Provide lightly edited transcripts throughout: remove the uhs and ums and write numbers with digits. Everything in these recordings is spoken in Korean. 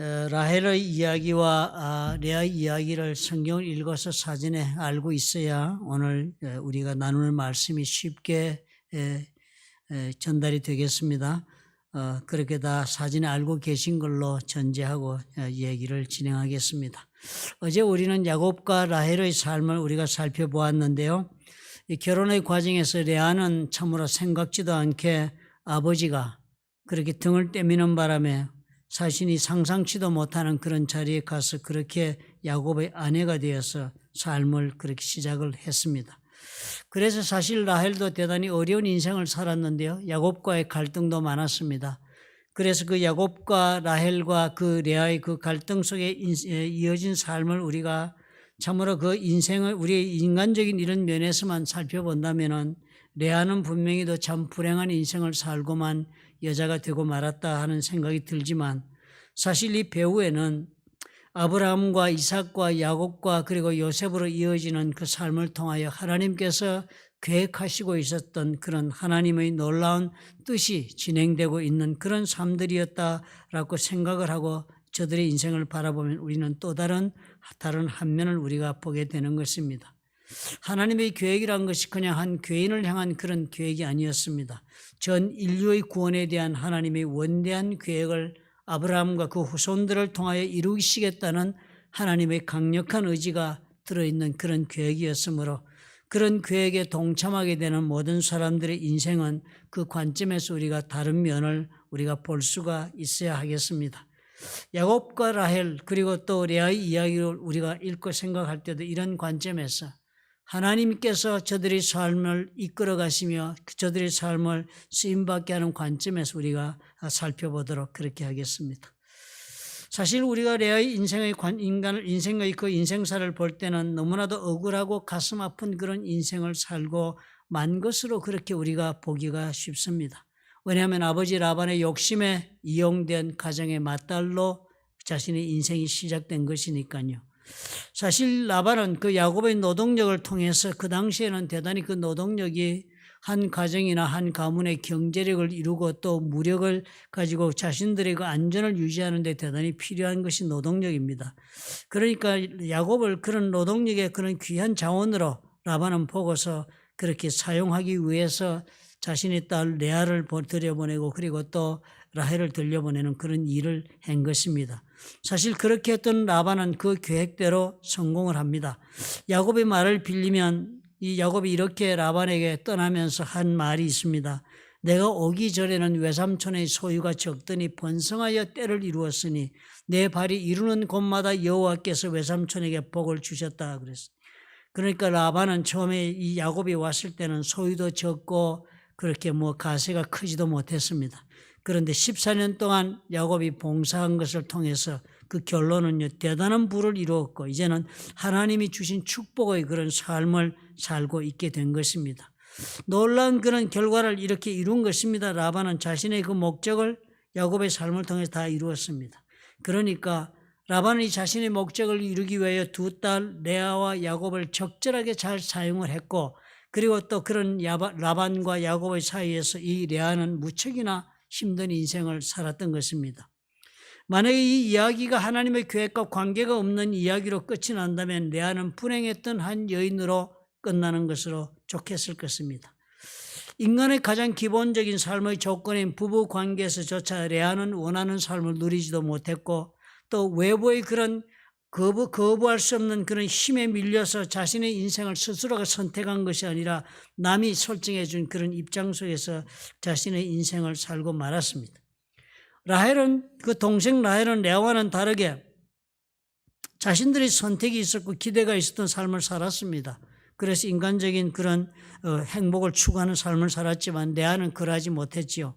라헬의 이야기와 레아의 이야기를 성경을 읽어서 사전에 알고 있어야 오늘 우리가 나누는 말씀이 쉽게 전달이 되겠습니다. 그렇게 다 사전에 알고 계신 걸로 전제하고 얘기를 진행하겠습니다. 어제 우리는 야곱과 라헬의 삶을 우리가 살펴보았는데요. 이 결혼의 과정에서 레아는 참으로 생각지도 않게 아버지가 그렇게 등을 떼미는 바람에 자신이 상상치도 못하는 그런 자리에 가서 그렇게 야곱의 아내가 되어서 삶을 그렇게 시작을 했습니다. 그래서 사실 라헬도 대단히 어려운 인생을 살았는데요. 야곱과의 갈등도 많았습니다. 그래서 그 야곱과 라헬과 그 레아의 그 갈등 속에 이어진 삶을 우리가 참으로 그 인생을 우리의 인간적인 이런 면에서만 살펴본다면은 레아는 분명히도 참 불행한 인생을 살고만 여자가 되고 말았다 하는 생각이 들지만 사실 이 배후에는 아브라함과 이삭과 야곱과 그리고 요셉으로 이어지는 그 삶을 통하여 하나님께서 계획하시고 있었던 그런 하나님의 놀라운 뜻이 진행되고 있는 그런 삶들이었다라고 생각을 하고 저들의 인생을 바라보면 우리는 또 다른 한 면을 우리가 보게 되는 것입니다. 하나님의 계획이란 것이 그냥 한 개인을 향한 그런 계획이 아니었습니다. 전 인류의 구원에 대한 하나님의 원대한 계획을 아브라함과 그 후손들을 통하여 이루시겠다는 하나님의 강력한 의지가 들어있는 그런 계획이었으므로 그런 계획에 동참하게 되는 모든 사람들의 인생은 그 관점에서 우리가 다른 면을 우리가 볼 수가 있어야 하겠습니다. 야곱과 라헬 그리고 또 레아의 이야기를 우리가 읽고 생각할 때도 이런 관점에서 하나님께서 저들의 삶을 이끌어 가시며 저들의 삶을 쓰임받게 하는 관점에서 우리가 살펴보도록 그렇게 하겠습니다. 사실 우리가 레아의 인생의 그 인생사를 볼 때는 너무나도 억울하고 가슴 아픈 그런 인생을 살고 만 것으로 그렇게 우리가 보기가 쉽습니다. 왜냐하면 아버지 라반의 욕심에 이용된 가정의 맏딸로 자신의 인생이 시작된 것이니까요. 사실 라반은 그 야곱의 노동력을 통해서 그 당시에는 대단히 그 노동력이 한 가정이나 한 가문의 경제력을 이루고 또 무력을 가지고 자신들의 그 안전을 유지하는 데 대단히 필요한 것이 노동력입니다. 그러니까 야곱을 그런 노동력의 그런 귀한 자원으로 라반은 보고서 그렇게 사용하기 위해서 자신의 딸 레아를 들여보내고 그리고 또 라헬을 들려보내는 그런 일을 한 것입니다. 사실 그렇게 했던 라반은 그 계획대로 성공을 합니다. 야곱의 말을 빌리면 이 야곱이 이렇게 라반에게 떠나면서 한 말이 있습니다. 내가 오기 전에는 외삼촌의 소유가 적더니 번성하여 때를 이루었으니 내 발이 이루는 곳마다 여호와께서 외삼촌에게 복을 주셨다 그랬어요. 그러니까 라반은 처음에 이 야곱이 왔을 때는 소유도 적고 그렇게 가세가 크지도 못했습니다. 그런데 14년 동안 야곱이 봉사한 것을 통해서 그 결론은요, 대단한 부를 이루었고 이제는 하나님이 주신 축복의 그런 삶을 살고 있게 된 것입니다. 놀라운 그런 결과를 이렇게 이룬 것입니다. 라반은 자신의 그 목적을 야곱의 삶을 통해서 다 이루었습니다. 그러니까 라반이 자신의 목적을 이루기 위하여 두 딸 레아와 야곱을 적절하게 잘 사용을 했고 그리고 또 그런 라반과 야곱의 사이에서 이 레아는 무척이나 힘든 인생을 살았던 것입니다. 만약에 이 이야기가 하나님의 계획과 관계가 없는 이야기로 끝이 난다면 레아는 불행했던 한 여인으로 끝나는 것으로 좋겠을 것입니다. 인간의 가장 기본적인 삶의 조건인 부부 관계에서조차 레아는 원하는 삶을 누리지도 못했고 또 외부의 그런 거부할 수 없는 그런 힘에 밀려서 자신의 인생을 스스로가 선택한 것이 아니라 남이 설정해 준 그런 입장 속에서 자신의 인생을 살고 말았습니다. 그 동생 라헬은 레아와는 다르게 자신들의 선택이 있었고 기대가 있었던 삶을 살았습니다. 그래서 인간적인 그런 행복을 추구하는 삶을 살았지만 레아는 그러하지 못했지요.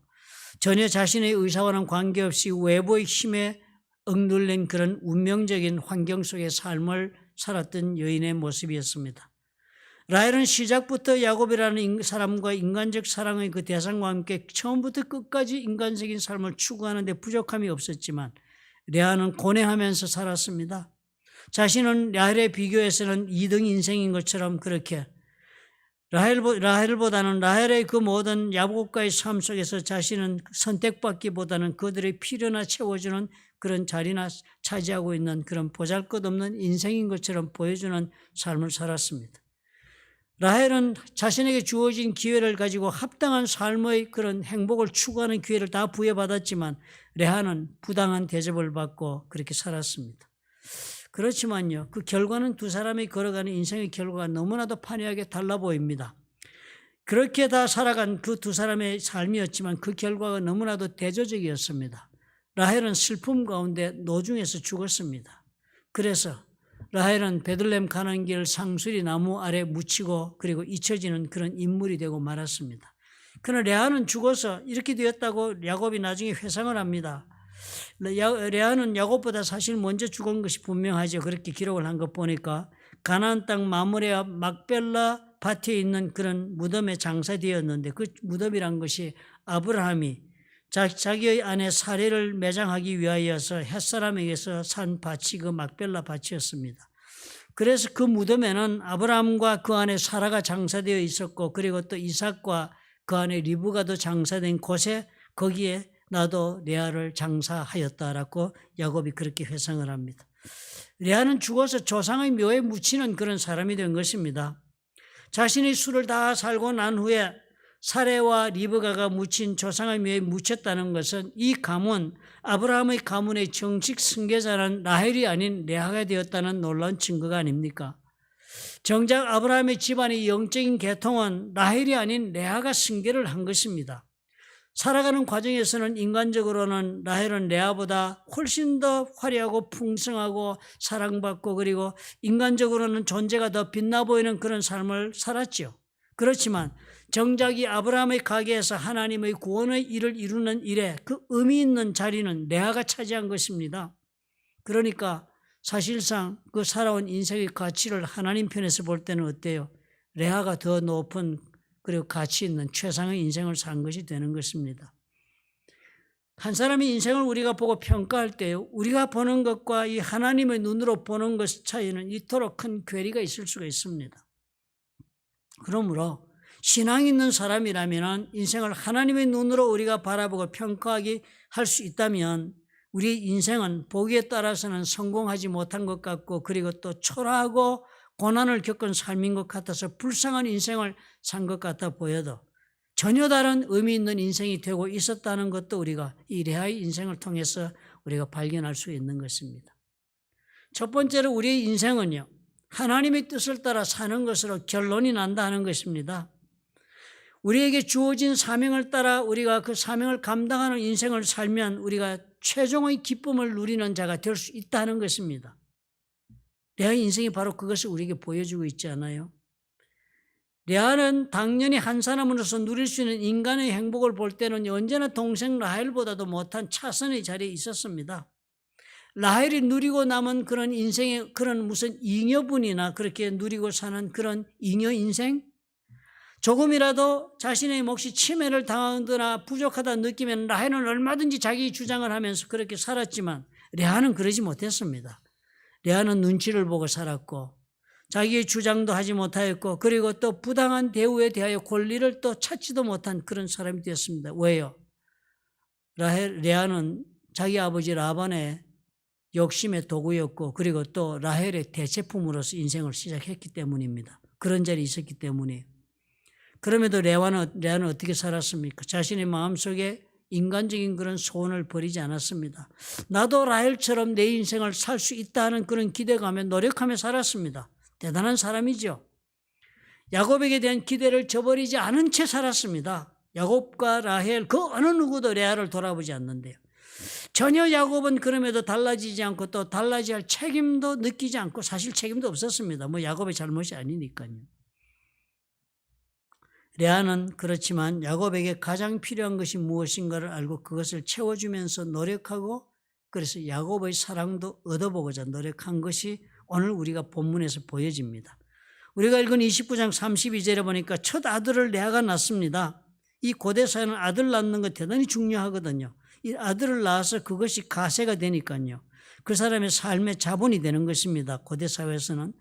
전혀 자신의 의사와는 관계없이 외부의 힘에 억눌린 그런 운명적인 환경 속의 삶을 살았던 여인의 모습이었습니다. 라헬은 시작부터 야곱이라는 사람과 인간적 사랑의 그 대상과 함께 처음부터 끝까지 인간적인 삶을 추구하는 데 부족함이 없었지만 레아는 고뇌하면서 살았습니다. 자신은 라헬에 비교해서는 2등 인생인 것처럼 그렇게 라헬보다는 라헬의 그 모든 야곱과의 삶 속에서 자신은 선택받기보다는 그들의 필요나 채워주는 그런 자리나 차지하고 있는 그런 보잘것없는 인생인 것처럼 보여주는 삶을 살았습니다. 라헬은 자신에게 주어진 기회를 가지고 합당한 삶의 그런 행복을 추구하는 기회를 다 부여받았지만 레아는 부당한 대접을 받고 그렇게 살았습니다. 그렇지만요, 그 결과는 두 사람이 걸어가는 인생의 결과가 너무나도 판이하게 달라 보입니다. 그렇게 다 살아간 그 두 사람의 삶이었지만 그 결과가 너무나도 대조적이었습니다. 라헬은 슬픔 가운데 노중에서 죽었습니다. 그래서 라헬은 베들레헴 가는 길 상수리 나무 아래 묻히고 그리고 잊혀지는 그런 인물이 되고 말았습니다. 그러나 레아는 죽어서 이렇게 되었다고 야곱이 나중에 회상을 합니다. 레아는 야곱보다 사실 먼저 죽은 것이 분명하죠. 그렇게 기록을 한 것 보니까 가나안 땅 마므레 앞 막벨라 밭에 있는 그런 무덤에 장사되었는데 그 무덤이란 것이 아브라함이 자기의 아내 사례를 매장하기 위하여서 햇사람에게서 산 밭이 그 막벨라 밭이었습니다. 그래서 그 무덤에는 아브라함과 그 안에 사라가 장사되어 있었고 그리고 또 이삭과 그 안에 리브가도 장사된 곳에 거기에 나도 레아를 장사하였다라고 야곱이 그렇게 회상을 합니다. 레아는 죽어서 조상의 묘에 묻히는 그런 사람이 된 것입니다. 자신의 수를 다 살고 난 후에 사레와 리브가가 묻힌 조상의 묘에 묻혔다는 것은 이 가문, 아브라함의 가문의 정식 승계자는 라헬이 아닌 레아가 되었다는 놀라운 증거가 아닙니까? 정작 아브라함의 집안의 영적인 계통은 라헬이 아닌 레아가 승계를 한 것입니다. 살아가는 과정에서는 인간적으로는 라헬은 레아보다 훨씬 더 화려하고 풍성하고 사랑받고 그리고 인간적으로는 존재가 더 빛나 보이는 그런 삶을 살았죠. 그렇지만 정작 이 아브라함의 가게에서 하나님의 구원의 일을 이루는 일에 그 의미 있는 자리는 레아가 차지한 것입니다. 그러니까 사실상 그 살아온 인생의 가치를 하나님 편에서 볼 때는 어때요? 레아가 더 높은 그리고 가치 있는 최상의 인생을 산 것이 되는 것입니다. 한 사람의 인생을 우리가 보고 평가할 때 우리가 보는 것과 이 하나님의 눈으로 보는 것 차이는 이토록 큰 괴리가 있을 수가 있습니다. 그러므로 신앙이 있는 사람이라면 인생을 하나님의 눈으로 우리가 바라보고 평가하기 할 수 있다면 우리의 인생은 보기에 따라서는 성공하지 못한 것 같고 그리고 또 초라하고 고난을 겪은 삶인 것 같아서 불쌍한 인생을 산 것 같아 보여도 전혀 다른 의미 있는 인생이 되고 있었다는 것도 우리가 이 레아의 인생을 통해서 우리가 발견할 수 있는 것입니다. 첫 번째로 우리의 인생은요, 하나님의 뜻을 따라 사는 것으로 결론이 난다 하는 것입니다. 우리에게 주어진 사명을 따라 우리가 그 사명을 감당하는 인생을 살면 우리가 최종의 기쁨을 누리는 자가 될 수 있다는 것입니다. 레아의 인생이 바로 그것을 우리에게 보여주고 있지 않아요? 레아는 당연히 한 사람으로서 누릴 수 있는 인간의 행복을 볼 때는 언제나 동생 라헬보다도 못한 차선의 자리에 있었습니다. 라헬이 누리고 남은 그런 인생의 그런 무슨 잉여분이나 그렇게 누리고 사는 그런 잉여 인생? 조금이라도 자신의 몫이 침해를 당하거나 부족하다 느끼면 라헬은 얼마든지 자기 주장을 하면서 그렇게 살았지만 레아는 그러지 못했습니다. 레아는 눈치를 보고 살았고 자기의 주장도 하지 못하였고 그리고 또 부당한 대우에 대하여 권리를 또 찾지도 못한 그런 사람이 되었습니다. 왜요? 레아는 자기 아버지 라반의 욕심의 도구였고 그리고 또 라헬의 대체품으로서 인생을 시작했기 때문입니다. 그런 자리에 있었기 때문에. 그럼에도 레아는 어떻게 살았습니까? 자신의 마음속에 인간적인 그런 소원을 버리지 않았습니다. 나도 라헬처럼 내 인생을 살 수 있다 하는 그런 기대감에 노력하며 살았습니다. 대단한 사람이죠. 야곱에게 대한 기대를 저버리지 않은 채 살았습니다. 야곱과 라헬 그 어느 누구도 레아를 돌아보지 않는데요. 전혀 야곱은 그럼에도 달라지지 않고 또 달라져야 할 책임도 느끼지 않고 사실 책임도 없었습니다. 뭐 야곱의 잘못이 아니니까요. 레아는 그렇지만 야곱에게 가장 필요한 것이 무엇인가를 알고 그것을 채워주면서 노력하고 그래서 야곱의 사랑도 얻어보고자 노력한 것이 오늘 우리가 본문에서 보여집니다. 우리가 읽은 29장 32절에 보니까 첫 아들을 레아가 낳습니다. 이 고대사회는 아들 낳는 것 대단히 중요하거든요. 이 아들을 낳아서 그것이 가세가 되니까요. 그 사람의 삶의 자본이 되는 것입니다. 고대사회에서는.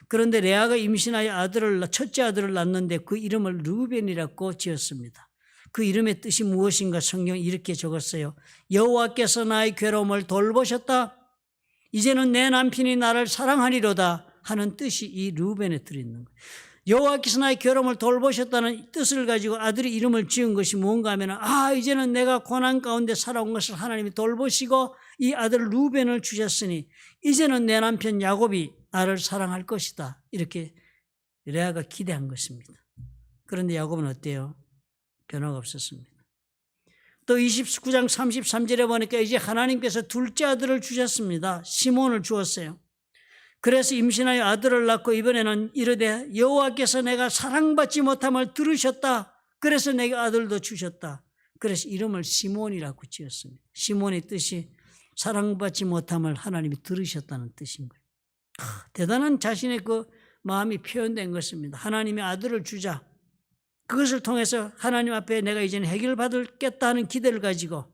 그런데 레아가 임신하여 첫째 아들을 낳는데 그 이름을 르우벤이라고 지었습니다. 그 이름의 뜻이 무엇인가 성경에 이렇게 적었어요. 여호와께서 나의 괴로움을 돌보셨다. 이제는 내 남편이 나를 사랑하리로다 하는 뜻이 이 르우벤에 들어있는 거예요. 여호와께서 나의 괴로움을 돌보셨다는 뜻을 가지고 아들의 이름을 지은 것이 뭔가 하면 이제는 내가 고난 가운데 살아온 것을 하나님이 돌보시고 이 아들 르우벤을 주셨으니 이제는 내 남편 야곱이 나를 사랑할 것이다. 이렇게 레아가 기대한 것입니다. 그런데 야곱은 어때요? 변화가 없었습니다. 또 29장 33절에 보니까 이제 하나님께서 둘째 아들을 주셨습니다. 시몬을 주었어요. 그래서 임신하여 아들을 낳고 이번에는 이르되 여호와께서 내가 사랑받지 못함을 들으셨다. 그래서 내게 아들도 주셨다. 그래서 이름을 시몬이라고 지었습니다. 시몬의 뜻이 사랑받지 못함을 하나님이 들으셨다는 뜻인 거예요. 대단한 자신의 그 마음이 표현된 것입니다. 하나님의 아들을 주자. 그것을 통해서 하나님 앞에 내가 이제는 해결받겠다 하는 기대를 가지고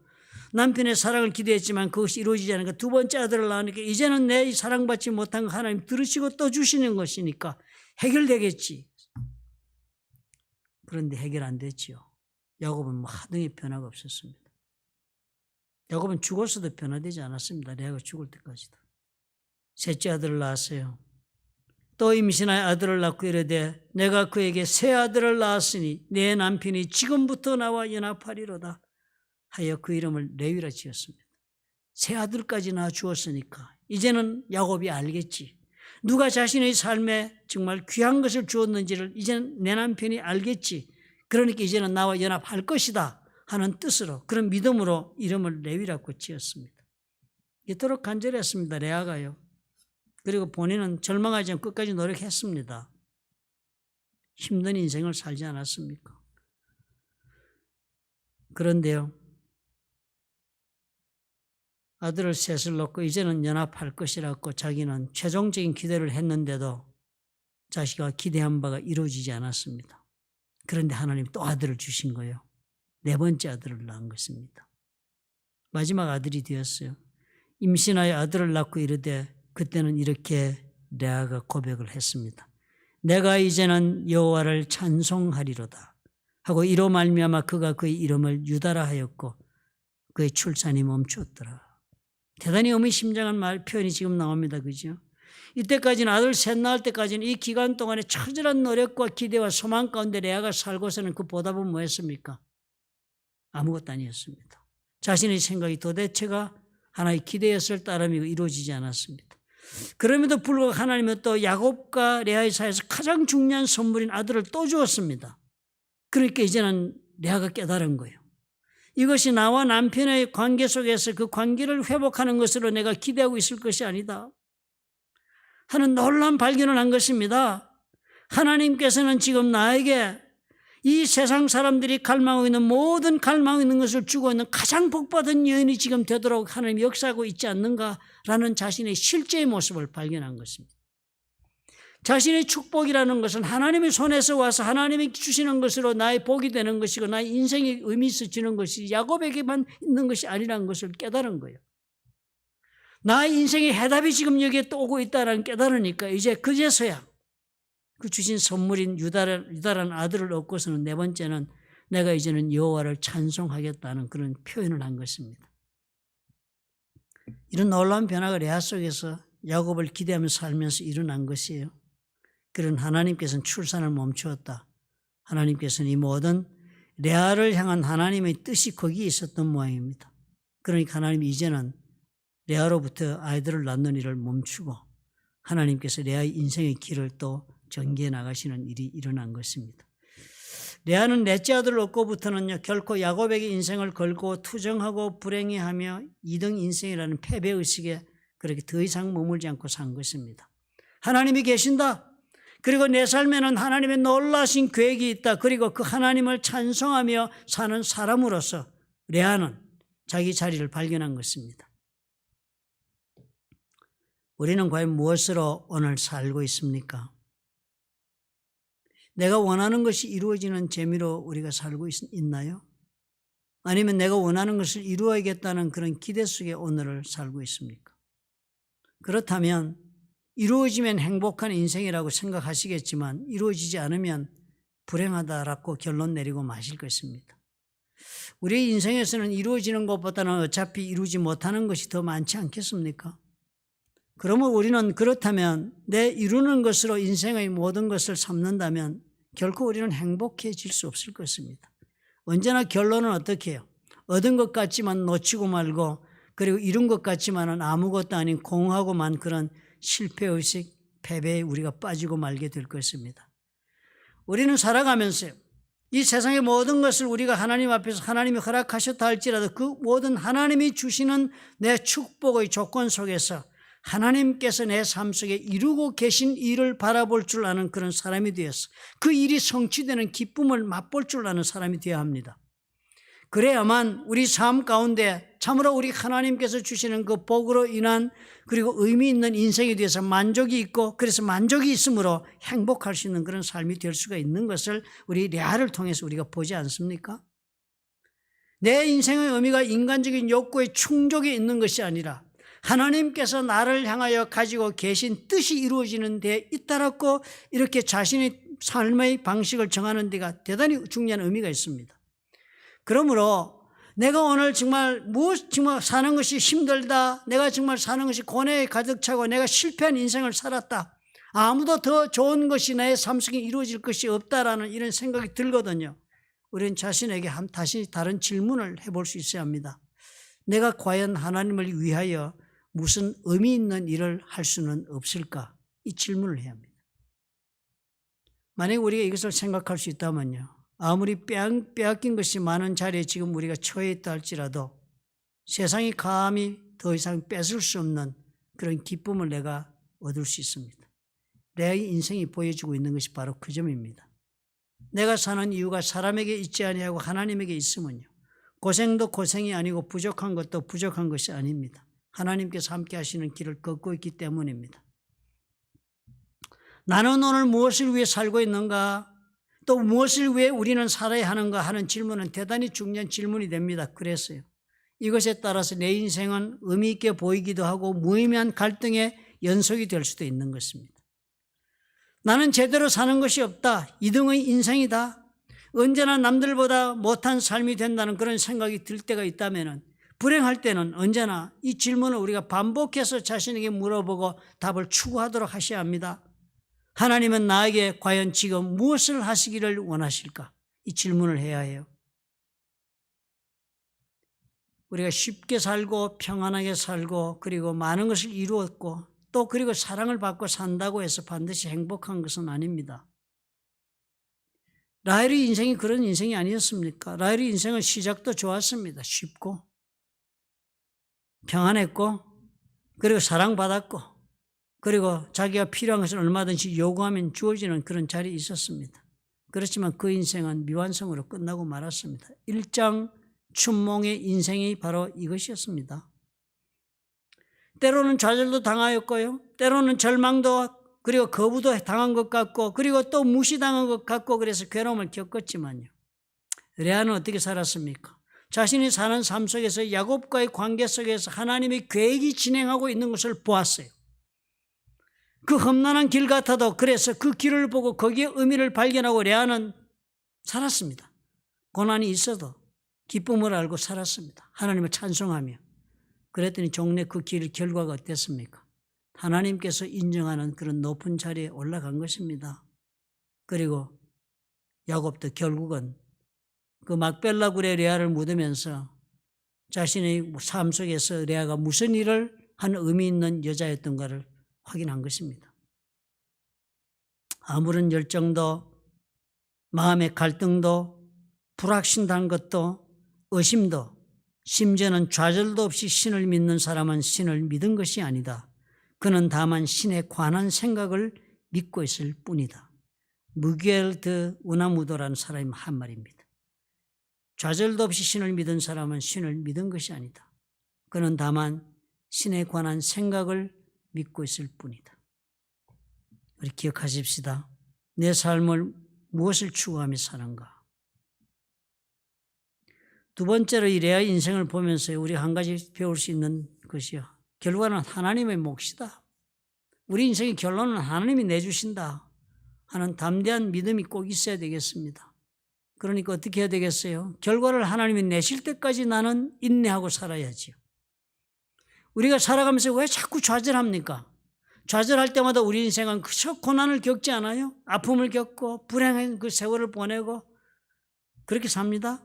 남편의 사랑을 기대했지만 그것이 이루어지지 않으니까 두 번째 아들을 낳으니까 이제는 내 사랑받지 못한 거 하나님 들으시고 또 주시는 것이니까 해결되겠지. 그런데 해결 안 됐지요. 야곱은 하등의 변화가 없었습니다. 야곱은 죽었어도 변화되지 않았습니다. 레아가 죽을 때까지도. 셋째 아들을 낳았어요. 또 임신하여 아들을 낳고 이르되 내가 그에게 새 아들을 낳았으니 내 남편이 지금부터 나와 연합하리로다 하여 그 이름을 레위라 지었습니다. 새 아들까지 낳아 주었으니까 이제는 야곱이 알겠지. 누가 자신의 삶에 정말 귀한 것을 주었는지를 이제는 내 남편이 알겠지. 그러니까 이제는 나와 연합할 것이다 하는 뜻으로 그런 믿음으로 이름을 레위라고 지었습니다. 이토록 간절했습니다. 레아가요. 그리고 본인은 절망하지 않고 끝까지 노력했습니다. 힘든 인생을 살지 않았습니까? 그런데요. 아들을 셋을 놓고 이제는 연합할 것이라고 자기는 최종적인 기대를 했는데도 자기가 기대한 바가 이루어지지 않았습니다. 그런데 하나님이 또 아들을 주신 거예요. 네 번째 아들을 낳은 것입니다. 마지막 아들이 되었어요. 임신하여 아들을 낳고 이르되 그때는 이렇게 레아가 고백을 했습니다. 내가 이제는 여호와를 찬송하리로다 하고 이로 말미암아 그가 그의 이름을 유다라 하였고 그의 출산이 멈추었더라. 대단히 의미심장한 표현이 지금 나옵니다. 그죠? 이때까지는 아들 셋 낳을 때까지는 이 기간 동안에 처절한 노력과 기대와 소망 가운데 레아가 살고서는 그 보답은 뭐였습니까? 아무것도 아니었습니다. 자신의 생각이 도대체가 하나의 기대였을 따름이고 이루어지지 않았습니다. 그럼에도 불구하고 하나님은 또 야곱과 레아의 사이에서 가장 중요한 선물인 아들을 또 주었습니다. 그러니까 이제는 레아가 깨달은 거예요. 이것이 나와 남편의 관계 속에서 그 관계를 회복하는 것으로 내가 기대하고 있을 것이 아니다 하는 놀라운 발견을 한 것입니다. 하나님께서는 지금 나에게 이 세상 사람들이 갈망하고 있는 모든 갈망하고 있는 것을 주고 있는 가장 복받은 여인이 지금 되도록 하나님이 역사하고 있지 않는가라는 자신의 실제의 모습을 발견한 것입니다. 자신의 축복이라는 것은 하나님의 손에서 와서 하나님이 주시는 것으로 나의 복이 되는 것이고 나의 인생에 의미 있어지는 것이 야곱에게만 있는 것이 아니라는 것을 깨달은 거예요. 나의 인생의 해답이 지금 여기에 또 오고 있다는 깨달으니까 이제 그제서야 그 주신 선물인 유다라는 아들을 얻고서는 네 번째는 내가 이제는 여호와를 찬송하겠다는 그런 표현을 한 것입니다. 이런 놀라운 변화가 레아 속에서 야곱을 기대하며 살면서 일어난 것이에요. 그런 하나님께서는 출산을 멈추었다. 하나님께서는 이 모든 레아를 향한 하나님의 뜻이 거기에 있었던 모양입니다. 그러니까 하나님이 이제는 레아로부터 아이들을 낳는 일을 멈추고 하나님께서 레아의 인생의 길을 또 전개해 나가시는 일이 일어난 것입니다. 레아는 넷째 아들을 얻고부터는요, 결코 야곱에게 인생을 걸고 투정하고 불행해하며 2등 인생이라는 패배의식에 그렇게 더 이상 머물지 않고 산 것입니다. 하나님이 계신다. 그리고 내 삶에는 하나님의 놀라신 계획이 있다. 그리고 그 하나님을 찬송하며 사는 사람으로서 레아는 자기 자리를 발견한 것입니다. 우리는 과연 무엇으로 오늘 살고 있습니까? 내가 원하는 것이 이루어지는 재미로 우리가 살고 있나요? 아니면 내가 원하는 것을 이루어야겠다는 그런 기대 속에 오늘을 살고 있습니까? 그렇다면 이루어지면 행복한 인생이라고 생각하시겠지만 이루어지지 않으면 불행하다라고 결론 내리고 마실 것입니다. 우리 인생에서는 이루어지는 것보다는 어차피 이루지 못하는 것이 더 많지 않겠습니까? 그러면 우리는 그렇다면 내 이루는 것으로 인생의 모든 것을 삼는다면 결코 우리는 행복해질 수 없을 것입니다. 언제나 결론은 어떻게 해요? 얻은 것 같지만 놓치고 말고, 그리고 이룬 것 같지만은 아무것도 아닌 공허하고만 그런 실패의식, 패배에 우리가 빠지고 말게 될 것입니다. 우리는 살아가면서요, 이 세상의 모든 것을 우리가 하나님 앞에서 하나님이 허락하셨다 할지라도 그 모든 하나님이 주시는 내 축복의 조건 속에서 하나님께서 내 삶 속에 이루고 계신 일을 바라볼 줄 아는 그런 사람이 되어서 그 일이 성취되는 기쁨을 맛볼 줄 아는 사람이 되어야 합니다. 그래야만 우리 삶 가운데 참으로 우리 하나님께서 주시는 그 복으로 인한 그리고 의미 있는 인생에 대해서 만족이 있고, 그래서 만족이 있으므로 행복할 수 있는 그런 삶이 될 수가 있는 것을 우리 레아를 통해서 우리가 보지 않습니까? 내 인생의 의미가 인간적인 욕구의 충족에 있는 것이 아니라 하나님께서 나를 향하여 가지고 계신 뜻이 이루어지는 데 잇따랐고, 이렇게 자신의 삶의 방식을 정하는 데가 대단히 중요한 의미가 있습니다. 그러므로 내가 오늘 정말 사는 것이 힘들다, 내가 정말 사는 것이 고뇌에 가득 차고 내가 실패한 인생을 살았다, 아무도 더 좋은 것이 내 삶 속에 이루어질 것이 없다라는 이런 생각이 들거든요. 우리는 자신에게 다시 다른 질문을 해볼 수 있어야 합니다. 내가 과연 하나님을 위하여 무슨 의미 있는 일을 할 수는 없을까? 이 질문을 해야 합니다. 만약에 우리가 이것을 생각할 수 있다면요, 아무리 빼앗긴 것이 많은 자리에 지금 우리가 처해 있다 할지라도 세상이 감히 더 이상 뺏을 수 없는 그런 기쁨을 내가 얻을 수 있습니다. 내 인생이 보여주고 있는 것이 바로 그 점입니다. 내가 사는 이유가 사람에게 있지 아니하고 하나님에게 있으면요, 고생도 고생이 아니고 부족한 것도 부족한 것이 아닙니다. 하나님께서 함께 하시는 길을 걷고 있기 때문입니다. 나는 오늘 무엇을 위해 살고 있는가? 또 무엇을 위해 우리는 살아야 하는가 하는 질문은 대단히 중요한 질문이 됩니다. 그래서요, 이것에 따라서 내 인생은 의미 있게 보이기도 하고 무의미한 갈등의 연속이 될 수도 있는 것입니다. 나는 제대로 사는 것이 없다, 2등의 인생이다, 언제나 남들보다 못한 삶이 된다는 그런 생각이 들 때가 있다면, 불행할 때는 언제나 이 질문을 우리가 반복해서 자신에게 물어보고 답을 추구하도록 하셔야 합니다. 하나님은 나에게 과연 지금 무엇을 하시기를 원하실까? 이 질문을 해야 해요. 우리가 쉽게 살고 평안하게 살고 그리고 많은 것을 이루었고 또 그리고 사랑을 받고 산다고 해서 반드시 행복한 것은 아닙니다. 라헬의 인생이 그런 인생이 아니었습니까? 라헬의 인생은 시작도 좋았습니다. 쉽고 평안했고 그리고 사랑받았고 그리고 자기가 필요한 것을 얼마든지 요구하면 주어지는 그런 자리에 있었습니다. 그렇지만 그 인생은 미완성으로 끝나고 말았습니다. 일장춘몽의 인생이 바로 이것이었습니다. 때로는 좌절도 당하였고요, 때로는 절망도 그리고 거부도 당한 것 같고 그리고 또 무시당한 것 같고 그래서 괴로움을 겪었지만요, 레아는 어떻게 살았습니까? 자신이 사는 삶 속에서 야곱과의 관계 속에서 하나님의 계획이 진행하고 있는 것을 보았어요. 그 험난한 길 같아도 그래서 그 길을 보고 거기에 의미를 발견하고 레아는 살았습니다. 고난이 있어도 기쁨을 알고 살았습니다. 하나님을 찬송하며. 그랬더니 종래 그 길 결과가 어땠습니까? 하나님께서 인정하는 그런 높은 자리에 올라간 것입니다. 그리고 야곱도 결국은 그 막벨라 굴에 레아를 묻으면서 자신의 삶 속에서 레아가 무슨 일을 한 의미 있는 여자였던가를 확인한 것입니다. 아무런 열정도 마음의 갈등도 불확신한 것도 의심도 심지어는 좌절도 없이 신을 믿는 사람은 신을 믿은 것이 아니다. 그는 다만 신에 관한 생각을 믿고 있을 뿐이다. 무겔 드 우나무도라는 사람이 한 말입니다. 좌절도 없이 신을 믿은 사람은 신을 믿은 것이 아니다. 그는 다만 신에 관한 생각을 믿고 있을 뿐이다. 우리 기억하십시다. 내 삶을 무엇을 추구하며 사는가? 두 번째로 이 레아의 인생을 보면서 우리 한 가지 배울 수 있는 것이요, 결과는 하나님의 몫이다. 우리 인생의 결론은 하나님이 내주신다 하는 담대한 믿음이 꼭 있어야 되겠습니다. 그러니까 어떻게 해야 되겠어요? 결과를 하나님이 내실 때까지 나는 인내하고 살아야지요. 우리가 살아가면서 왜 자꾸 좌절합니까? 좌절할 때마다 우리 인생은 그저 고난을 겪지 않아요? 아픔을 겪고 불행한 그 세월을 보내고 그렇게 삽니다.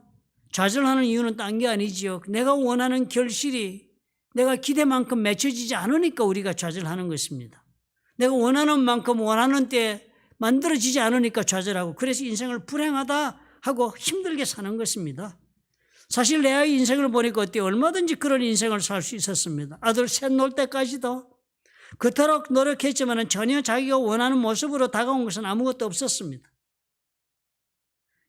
좌절하는 이유는 딴 게 아니지요. 내가 원하는 결실이 내가 기대만큼 맺혀지지 않으니까 우리가 좌절하는 것입니다. 내가 원하는 만큼 원하는 때에 만들어지지 않으니까 좌절하고 그래서 인생을 불행하다 하고 힘들게 사는 것입니다. 사실 레아의 인생을 보니까 어때요? 얼마든지 그런 인생을 살 수 있었습니다. 아들 셋 놓을 때까지도 그토록 노력했지만 전혀 자기가 원하는 모습으로 다가온 것은 아무것도 없었습니다.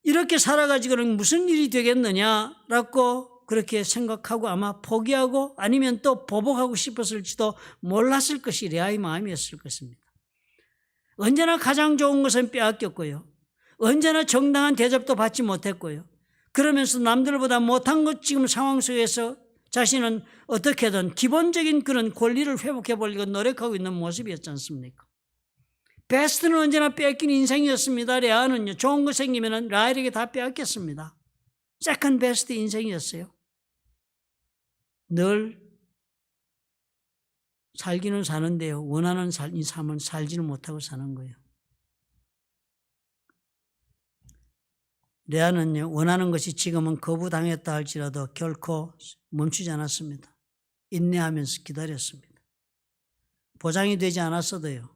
이렇게 살아가지고는 무슨 일이 되겠느냐라고 그렇게 생각하고 아마 포기하고 아니면 또 보복하고 싶었을지도 몰랐을 것이 레아의 마음이었을 것입니다. 언제나 가장 좋은 것은 빼앗겼고요. 언제나 정당한 대접도 받지 못했고요. 그러면서 남들보다 못한 것 지금 상황 속에서 자신은 어떻게든 기본적인 그런 권리를 회복해 보려고 노력하고 있는 모습이었지 않습니까? 베스트는 언제나 뺏긴 인생이었습니다. 레아는요. 좋은 거 생기면 라헬에게 다 빼앗겼습니다. 세컨 베스트 인생이었어요. 늘 살기는 사는데요. 원하는 삶은 살지는 못하고 사는 거예요. 레아는요. 원하는 것이 지금은 거부당했다 할지라도 결코 멈추지 않았습니다. 인내하면서 기다렸습니다. 보장이 되지 않았어도요.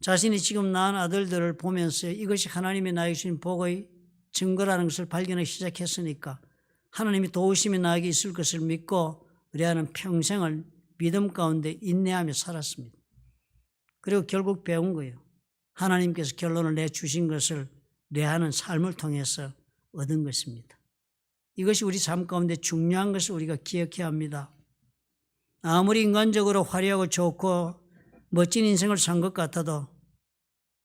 자신이 지금 낳은 아들들을 보면서 이것이 하나님이 나에게 주신 복의 증거라는 것을 발견하기 시작했으니까 하나님이 도우심이 나에게 있을 것을 믿고 레아는 평생을 믿음 가운데 인내하며 살았습니다. 그리고 결국 배운 거예요. 하나님께서 결론을 내주신 것을 레아는 삶을 통해서 얻은 것입니다. 이것이 우리 삶 가운데 중요한 것을 우리가 기억해야 합니다. 아무리 인간적으로 화려하고 좋고 멋진 인생을 산 것 같아도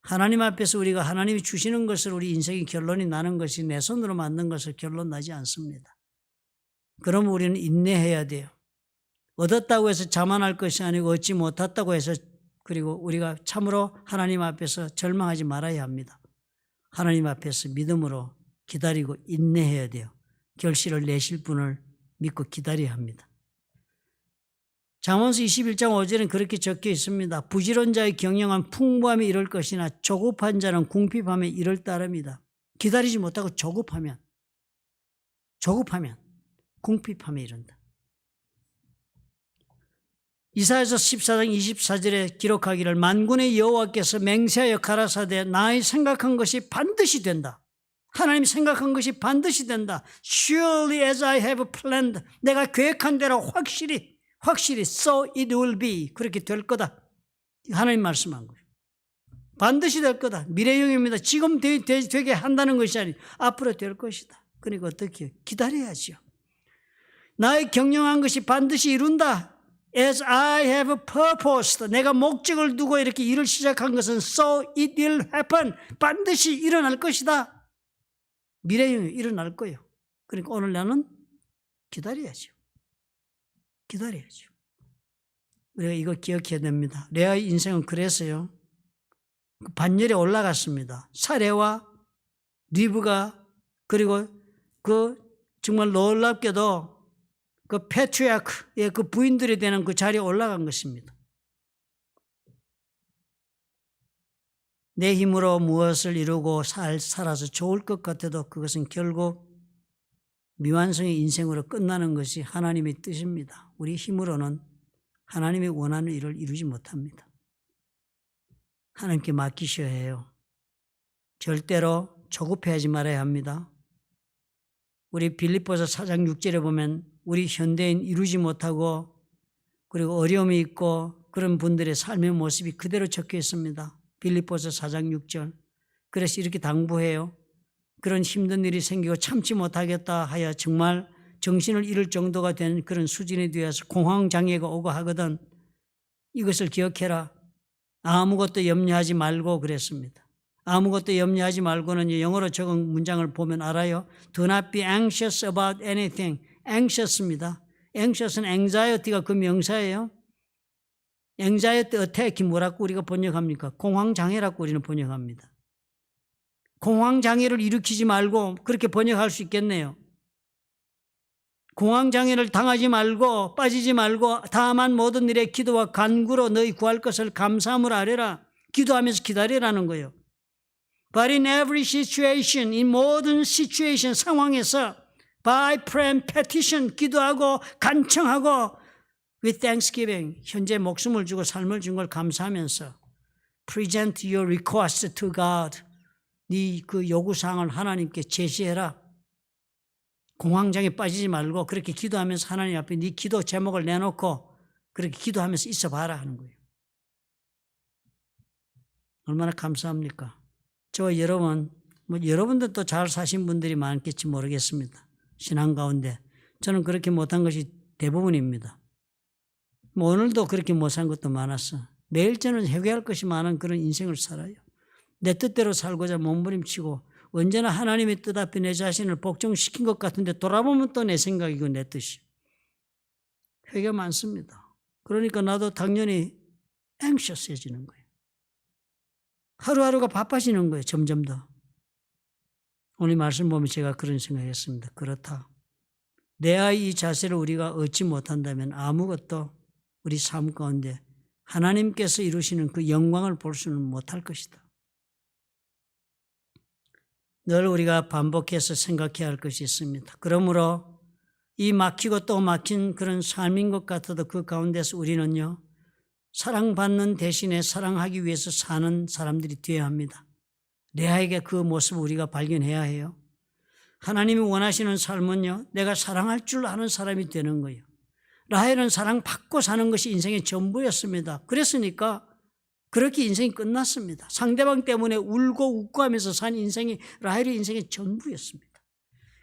하나님 앞에서 우리가 하나님이 주시는 것을 우리 인생의 결론이 나는 것이 내 손으로 만든 것을 결론 나지 않습니다. 그럼 우리는 인내해야 돼요. 얻었다고 해서 자만할 것이 아니고 얻지 못했다고 해서 그리고 우리가 참으로 하나님 앞에서 절망하지 말아야 합니다. 하나님 앞에서 믿음으로 기다리고 인내해야 돼요. 결실을 내실 분을 믿고 기다려야 합니다. 잠언서 21장 5절은 그렇게 적혀 있습니다. 부지런 자의 경영한 풍부함에 이를 것이나 조급한 자는 궁핍함에 이를 따릅니다. 기다리지 못하고 조급하면 궁핍함에 이른다. 이사야서 14장 24절에 기록하기를 만군의 여호와께서 맹세하여 가라사대 나의 생각한 것이 반드시 된다. 하나님이 생각한 것이 반드시 된다. Surely as I have planned. 내가 계획한 대로 확실히 so it will be. 그렇게 될 거다. 하나님 말씀한 거예요. 반드시 될 거다. 미래형입니다. 지금 되게 한다는 것이 아니고 앞으로 될 것이다. 그러니까 어떻게 해요? 기다려야죠. 나의 경영한 것이 반드시 이룬다. As I have purposed. 내가 목적을 두고 이렇게 일을 시작한 것은 so it will happen. 반드시 일어날 것이다. 미래형이 일어날 거예요. 그러니까 오늘 나는 기다려야죠. 우리가 이거 기억해야 됩니다. 레아의 인생은 그래서요. 반열에 올라갔습니다. 사레와 리브가 그리고 그 정말 놀랍게도 그 패트리아크의 그 부인들이 되는 그 자리에 올라간 것입니다. 내 힘으로 무엇을 이루고 살아서 좋을 것 같아도 그것은 결국 미완성의 인생으로 끝나는 것이 하나님의 뜻입니다. 우리 힘으로는 하나님이 원하는 일을 이루지 못합니다. 하나님께 맡기셔야 해요. 절대로 조급해하지 말아야 합니다. 우리 빌립보서 4장 6절에 보면 우리 현대인 이루지 못하고 그리고 어려움이 있고 그런 분들의 삶의 모습이 그대로 적혀 있습니다. 빌립보서 4장 6절. 그래서 이렇게 당부해요. 그런 힘든 일이 생기고 참지 못하겠다 하여 정말 정신을 잃을 정도가 된 그런 수준이 되어서 공황장애가 오고 하거든. 이것을 기억해라. 아무것도 염려하지 말고 그랬습니다. 아무것도 염려하지 말고는 영어로 적은 문장을 보면 알아요. Do not be anxious about anything. anxious입니다. anxious는 anxiety가 그 명사예요. anxiety attack이 뭐라고 우리가 번역합니까? 공황장애라고 우리는 번역합니다. 공황장애를 일으키지 말고 그렇게 번역할 수 있겠네요. 공황장애를 당하지 말고 빠지지 말고 다만 모든 일에 기도와 간구로 너희 구할 것을 감사함으로 아뢰라. 기도하면서 기다리라는 거예요. But in every situation, 이 모든 situation 상황에서 by prayer and petition, 기도하고 간청하고 with thanksgiving, 현재 목숨을 주고 삶을 준 걸 감사하면서 present your request to God, 네 그 요구사항을 하나님께 제시해라. 공황장애 빠지지 말고 그렇게 기도하면서 하나님 앞에 네 기도 제목을 내놓고 그렇게 기도하면서 있어 봐라 하는 거예요. 얼마나 감사합니까? 저와 여러분, 여러분들도 잘 사신 분들이 많겠지 모르겠습니다. 신앙 가운데. 저는 그렇게 못한 것이 대부분입니다. 오늘도 그렇게 못 산 것도 많았어. 매일 저는 회개할 것이 많은 그런 인생을 살아요. 내 뜻대로 살고자 몸부림치고 언제나 하나님의 뜻 앞에 내 자신을 복종시킨 것 같은데 돌아보면 또 내 생각이고 내 뜻이. 회개가 많습니다. 그러니까 나도 당연히 anxious해지는 거예요. 하루하루가 바빠지는 거예요. 점점 더. 오늘 말씀 보면 제가 그런 생각했습니다. 그렇다. 내 아이 이 자세를 우리가 얻지 못한다면 아무것도 우리 삶 가운데 하나님께서 이루시는 그 영광을 볼 수는 못할 것이다. 늘 우리가 반복해서 생각해야 할 것이 있습니다. 그러므로 이 막히고 또 막힌 그런 삶인 것 같아도 그 가운데서 우리는요, 사랑받는 대신에 사랑하기 위해서 사는 사람들이 되어야 합니다. 레아에게 그 모습을 우리가 발견해야 해요. 하나님이 원하시는 삶은요, 내가 사랑할 줄 아는 사람이 되는 거예요. 라헬은 사랑받고 사는 것이 인생의 전부였습니다. 그랬으니까 그렇게 인생이 끝났습니다. 상대방 때문에 울고 웃고 하면서 산 인생이 라헬의 인생의 전부였습니다.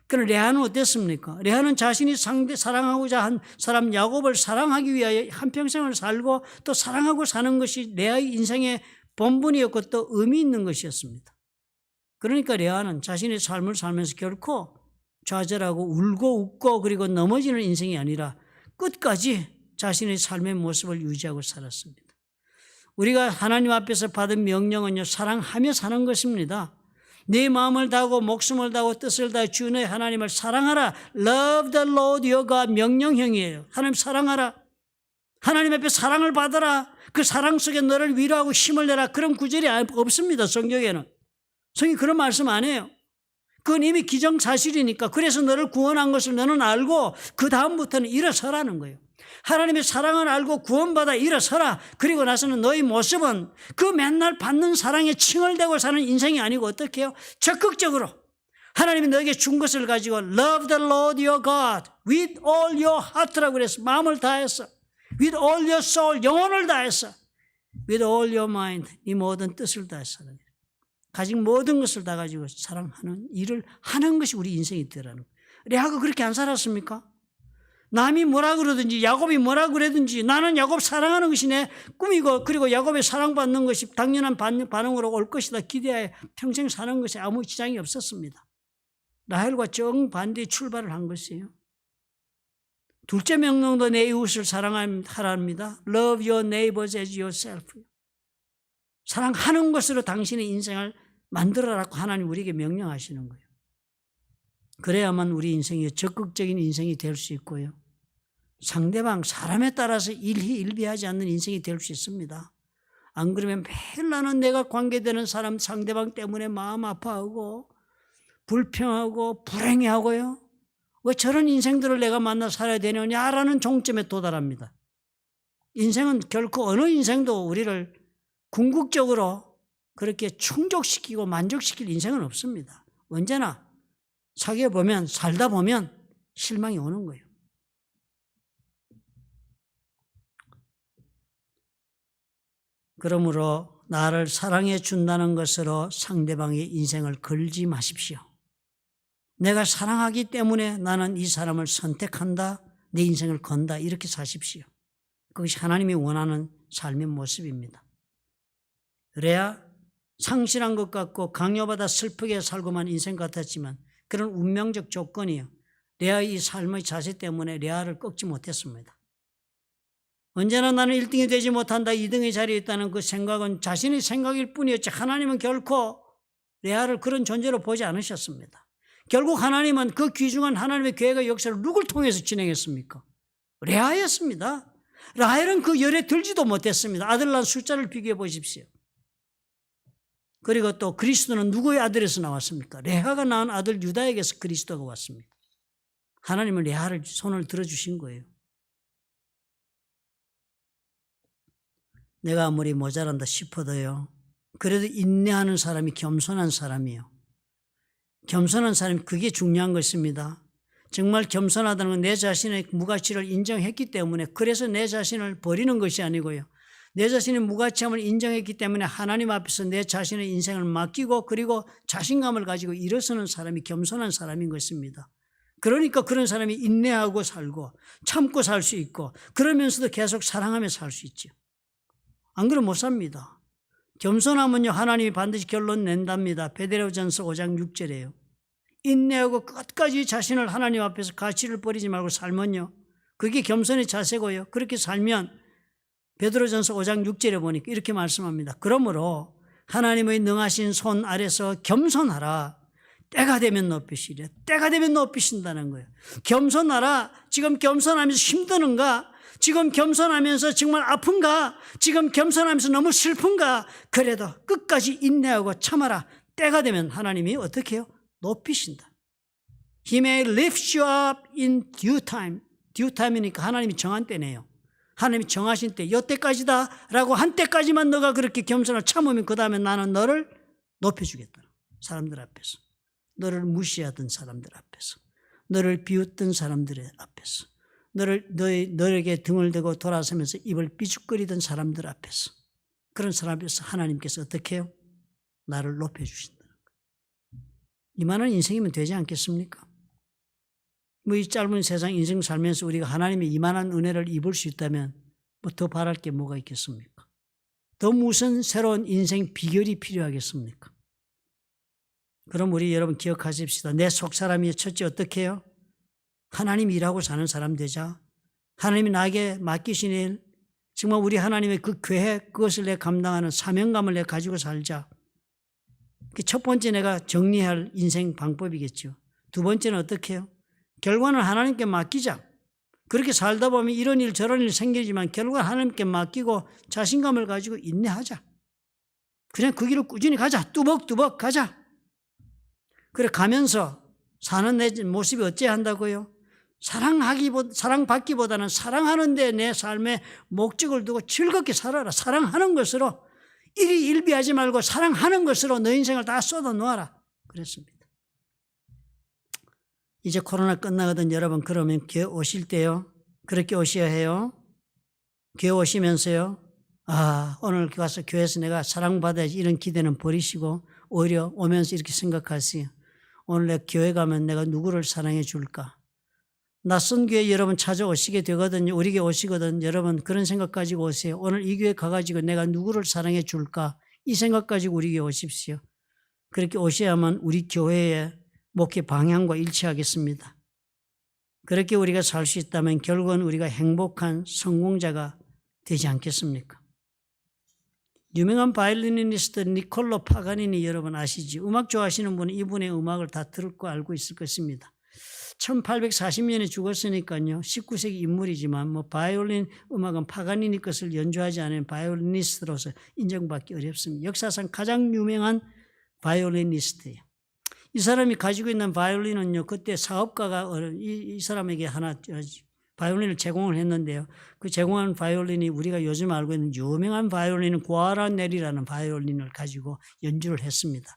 그럼 레아는 어땠습니까? 레아는 자신이 사랑하고자 한 사람 야곱을 사랑하기 위하여 한평생을 살고 또 사랑하고 사는 것이 레아의 인생의 본분이었고 또 의미 있는 것이었습니다. 그러니까 레아는 자신의 삶을 살면서 결코 좌절하고 울고 웃고 그리고 넘어지는 인생이 아니라 끝까지 자신의 삶의 모습을 유지하고 살았습니다. 우리가 하나님 앞에서 받은 명령은요, 사랑하며 사는 것입니다. 네 마음을 다하고 목숨을 다하고 뜻을 다해 주 너의 하나님을 사랑하라. Love the Lord your God 명령형이에요. 하나님 사랑하라. 하나님 앞에 사랑을 받아라. 그 사랑 속에 너를 위로하고 힘을 내라. 그런 구절이 없습니다. 성경에는. 성경이 그런 말씀 안 해요. 그건 이미 기정사실이니까. 그래서 너를 구원한 것을 너는 알고 그 다음부터는 일어서라는 거예요. 하나님의 사랑을 알고 구원받아 일어서라. 그리고 나서는 너희 모습은 그 맨날 받는 사랑에 칭얼대고 사는 인생이 아니고 어떻게 해요? 적극적으로 하나님이 너에게 준 것을 가지고 Love the Lord your God with all your heart라고 그랬어. 마음을 다해서 with all your soul 영혼을 다해서 with all your mind 이 모든 뜻을 다해서 가진 모든 것을 다 가지고 사랑하는 일을 하는 것이 우리 인생이 되라는 거예요. 레아가 그렇게 안 살았습니까? 남이 뭐라 그러든지 야곱이 뭐라 그러든지 나는 야곱 사랑하는 것이 내 꿈이고 그리고 야곱의 사랑받는 것이 당연한 반응으로 올 것이다 기대하여 평생 사는 것에 아무 지장이 없었습니다. 라헬과 정반대의 출발을 한 것이에요. 둘째 명령도 내 이웃을 사랑하랍니다. Love your neighbors as yourself. 사랑하는 것으로 당신의 인생을 만들어라고 하나님 우리에게 명령하시는 거예요. 그래야만 우리 인생이 적극적인 인생이 될 수 있고요. 상대방 사람에 따라서 일희일비하지 않는 인생이 될 수 있습니다. 안 그러면 매일 나는 내가 관계되는 사람 상대방 때문에 마음 아파하고 불평하고 불행해하고요. 왜 저런 인생들을 내가 만나 살아야 되느냐라는 종점에 도달합니다. 인생은 결코 어느 인생도 우리를 궁극적으로 그렇게 충족시키고 만족시킬 인생은 없습니다. 언제나 사귀어보면 살다 보면 실망이 오는 거예요. 그러므로 나를 사랑해 준다는 것으로 상대방의 인생을 걸지 마십시오. 내가 사랑하기 때문에 나는 이 사람을 선택한다, 내 인생을 건다 이렇게 사십시오. 그것이 하나님이 원하는 삶의 모습입니다. 레아 상실한 것 같고 강요받아 슬프게 살고만 인생 같았지만 그런 운명적 조건이요. 레아의 이 삶의 자세 때문에 레아를 꺾지 못했습니다. 언제나 나는 1등이 되지 못한다, 2등의 자리에 있다는 그 생각은 자신의 생각일 뿐이었지 하나님은 결코 레아를 그런 존재로 보지 않으셨습니다. 결국 하나님은 그 귀중한 하나님의 계획의 역사를 누굴 통해서 진행했습니까? 레아였습니다. 라헬은 그 열에 들지도 못했습니다. 아들 낳은 숫자를 비교해 보십시오. 그리고 또 그리스도는 누구의 아들에서 나왔습니까? 레아가 낳은 아들 유다에게서 그리스도가 왔습니다. 하나님은 레아를 손을 들어주신 거예요. 내가 아무리 모자란다 싶어도요, 그래도 인내하는 사람이 겸손한 사람이에요. 겸손한 사람이 그게 중요한 것입니다. 정말 겸손하다는 건 내 자신의 무가치를 인정했기 때문에, 그래서 내 자신을 버리는 것이 아니고요, 내 자신의 무가치함을 인정했기 때문에 하나님 앞에서 내 자신의 인생을 맡기고 그리고 자신감을 가지고 일어서는 사람이 겸손한 사람인 것입니다. 그러니까 그런 사람이 인내하고 살고 참고 살 수 있고 그러면서도 계속 사랑하며 살 수 있죠. 안 그러면 못 삽니다. 겸손하면요, 하나님이 반드시 결론 낸답니다. 베드로전서 5장 6절이에요. 인내하고 끝까지 자신을 하나님 앞에서 가치를 버리지 말고 살면요, 그게 겸손의 자세고요. 그렇게 살면 베드로전서 5장 6절에 보니까 이렇게 말씀합니다. 그러므로 하나님의 능하신 손 아래서 겸손하라. 때가 되면 높이시려. 때가 되면 높이신다는 거예요. 겸손하라. 지금 겸손하면서 힘드는가? 지금 겸손하면서 정말 아픈가? 지금 겸손하면서 너무 슬픈가? 그래도 끝까지 인내하고 참아라. 때가 되면 하나님이 어떻게 해요? 높이신다. He may lift you up in due time. due time이니까 하나님이 정한 때네요. 하나님이 정하신 때, 이때까지다 라고 한 때까지만 너가 그렇게 겸손을 참으면 그 다음에 나는 너를 높여주겠다. 사람들 앞에서. 너를 무시하던 사람들 앞에서. 너를 비웃던 사람들 앞에서. 너에게 등을 대고 돌아서면서 입을 삐죽거리던 사람들 앞에서. 그런 사람 앞에서 하나님께서 어떻게 해요? 나를 높여주신다는 거예요. 이만한 인생이면 되지 않겠습니까? 뭐 이 짧은 세상 인생 살면서 우리가 하나님의 이만한 은혜를 입을 수 있다면 뭐 더 바랄 게 뭐가 있겠습니까? 더 무슨 새로운 인생 비결이 필요하겠습니까? 그럼 우리 여러분 기억하십시다. 내 속사람이 첫째 어떻게 해요? 하나님이 일하고 사는 사람 되자. 하나님이 나에게 맡기신 일, 정말 우리 하나님의 그 계획, 그것을 내가 감당하는 사명감을 내가 가지고 살자. 첫 번째 내가 정리할 인생 방법이겠죠. 두 번째는 어떻게 해요? 결과는 하나님께 맡기자. 그렇게 살다 보면 이런 일 저런 일 생기지만 결과는 하나님께 맡기고 자신감을 가지고 인내하자. 그냥 그 길을 꾸준히 가자. 뚜벅뚜벅 가자. 그래 가면서 사는 내 모습이 어째야 한다고요? 사랑받기보다는 사랑하는 데 내 삶의 목적을 두고 즐겁게 살아라. 사랑하는 것으로 일희일비하지 말고 사랑하는 것으로 너 인생을 다 쏟아 놓아라. 그랬습니다. 이제 코로나 끝나거든 여러분. 그러면 교회 오실 때요, 그렇게 오셔야 해요. 교회 오시면서요, 오늘 가서 교회에서 내가 사랑받아야지 이런 기대는 버리시고 오히려 오면서 이렇게 생각하세요. 오늘 내가 교회 가면 내가 누구를 사랑해 줄까? 낯선 교회 여러분 찾아오시게 되거든요. 우리 교회 오시거든. 여러분 그런 생각 가지고 오세요. 오늘 이 교회 가가지고 내가 누구를 사랑해 줄까? 이 생각 가지고 우리 교회 오십시오. 그렇게 오셔야만 우리 교회의 목회 방향과 일치하겠습니다. 그렇게 우리가 살 수 있다면 결국은 우리가 행복한 성공자가 되지 않겠습니까? 유명한 바이올리니스트 니콜로 파가니니 여러분 아시죠? 음악 좋아하시는 분은 이분의 음악을 다 들었고 알고 있을 것입니다. 1840년에 죽었으니까요. 19세기 인물이지만 뭐 바이올린 음악은 파가니니 것을 연주하지 않은 바이올리니스트로서 인정받기 어렵습니다. 역사상 가장 유명한 바이올리니스트예요. 이 사람이 가지고 있는 바이올린은요, 그때 사업가가 이 사람에게 하나 바이올린을 제공을 했는데요. 그 제공한 바이올린이 우리가 요즘 알고 있는 유명한 바이올린은 구아라넬이라는 바이올린을 가지고 연주를 했습니다.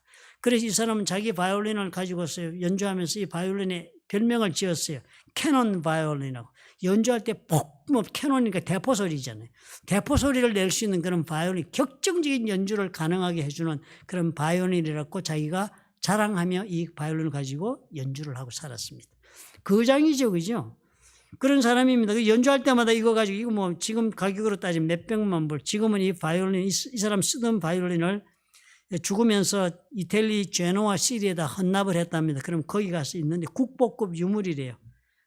그래서 이 사람은 자기 바이올린을 가지고서 연주하면서 이 바이올린에 별명을 지었어요. 캐논 바이올린이라고. 연주할 때 캐논이니까 대포 소리잖아요. 대포 소리를 낼 수 있는 그런 바이올린, 격정적인 연주를 가능하게 해주는 그런 바이올린이라고 자기가 자랑하며 이 바이올린을 가지고 연주를 하고 살았습니다. 거장이죠, 그죠? 그런 사람입니다. 연주할 때마다 이거 가지고, 이거 뭐 지금 가격으로 따지면 몇백만 불. 지금은 이 바이올린, 이 사람 쓰던 바이올린을 죽으면서 이탈리 제노아 시리에다 헌납을 했답니다. 그럼 거기 가서 있는데 국보급 유물이래요.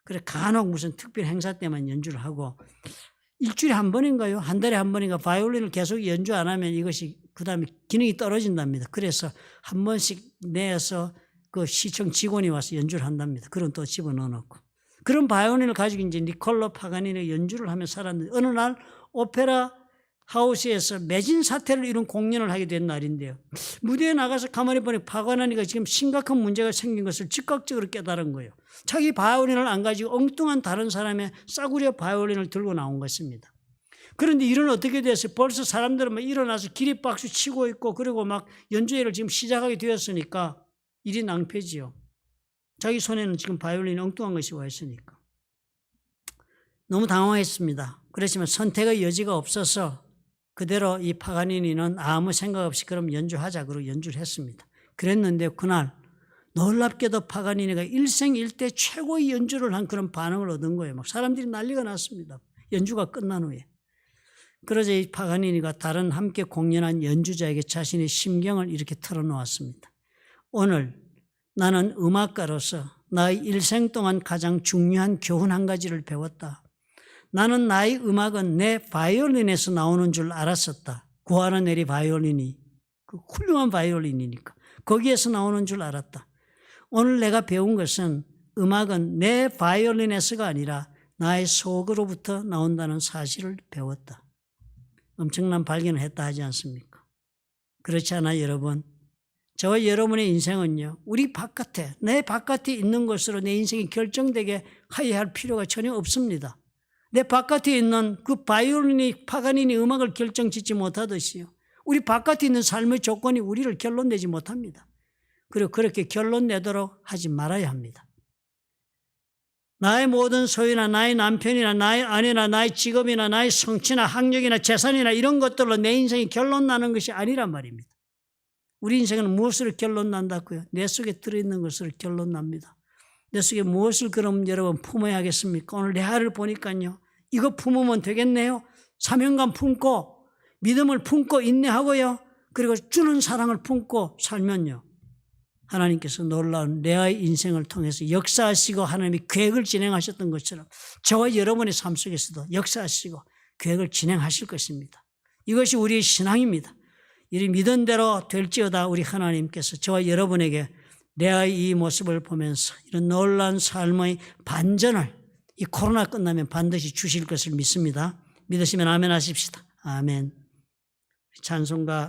그래 간혹 무슨 특별 행사 때만 연주를 하고, 일주일에 한 번인가요? 한 달에 한 번인가 바이올린을 계속 연주 안 하면 이것이 그다음에 기능이 떨어진답니다. 그래서 한 번씩 내서 그 시청 직원이 와서 연주를 한답니다. 그럼 또 집어넣어 놓고. 그런 바이올린을 가지고 이제 니콜로 파가니니가 연주를 하며 살았는데 어느 날 오페라 하우스에서 매진 사태를 이룬 공연을 하게 된 날인데요. 무대에 나가서 가만히 보니 파가니니가 지금 심각한 문제가 생긴 것을 즉각적으로 깨달은 거예요. 자기 바이올린을 안 가지고 엉뚱한 다른 사람의 싸구려 바이올린을 들고 나온 것입니다. 그런데 일은 어떻게 됐어요? 벌써 사람들은 막 일어나서 기립박수 치고 있고 그리고 막 연주회를 지금 시작하게 되었으니까 일이 낭패지요. 자기 손에는 지금 바이올린이 엉뚱한 것이 와 있으니까. 너무 당황했습니다. 그렇지만 선택의 여지가 없어서 그대로 이 파가니니는 아무 생각 없이 그럼 연주하자 그러고 연주를 했습니다. 그랬는데 그날 놀랍게도 파가니니가 일생일대 최고의 연주를 한 그런 반응을 얻은 거예요. 막 사람들이 난리가 났습니다. 연주가 끝난 후에. 그러자 이 파가니니가 다른 함께 공연한 연주자에게 자신의 심경을 이렇게 털어놓았습니다. 오늘 나는 음악가로서 나의 일생 동안 가장 중요한 교훈 한 가지를 배웠다. 나는 나의 음악은 내 바이올린에서 나오는 줄 알았었다. 구하라네리 바이올린이 그 훌륭한 바이올린이니까 거기에서 나오는 줄 알았다. 오늘 내가 배운 것은 음악은 내 바이올린에서가 아니라 나의 속으로부터 나온다는 사실을 배웠다. 엄청난 발견을 했다 하지 않습니까? 그렇지 않아요, 여러분? 저와 여러분의 인생은요, 우리 바깥에, 내 바깥에 있는 것으로 내 인생이 결정되게 하여야 할 필요가 전혀 없습니다. 내 바깥에 있는 그 바이올린이 파가니니 음악을 결정짓지 못하듯이요. 우리 바깥에 있는 삶의 조건이 우리를 결론내지 못합니다. 그리고 그렇게 결론내도록 하지 말아야 합니다. 나의 모든 소유나 나의 남편이나 나의 아내나 나의 직업이나 나의 성취나 학력이나 재산이나 이런 것들로 내 인생이 결론나는 것이 아니란 말입니다. 우리 인생은 무엇으로 결론난다고요? 내 속에 들어있는 것으로 결론납니다. 내 속에 무엇을 그럼 여러분 품어야 하겠습니까? 오늘 내 아를 보니까요. 이거 품으면 되겠네요. 사명감 품고 믿음을 품고 인내하고요. 그리고 주는 사랑을 품고 살면요. 하나님께서 놀라운 레아의 인생을 통해서 역사하시고 하나님이 계획을 진행하셨던 것처럼 저와 여러분의 삶 속에서도 역사하시고 계획을 진행하실 것입니다. 이것이 우리의 신앙입니다. 이 믿은 대로 될지어다 우리 하나님께서 저와 여러분에게 레아의 이 모습을 보면서 이런 놀라운 삶의 반전을 이 코로나 끝나면 반드시 주실 것을 믿습니다. 믿으시면 아멘 하십시다. 아멘. 찬송가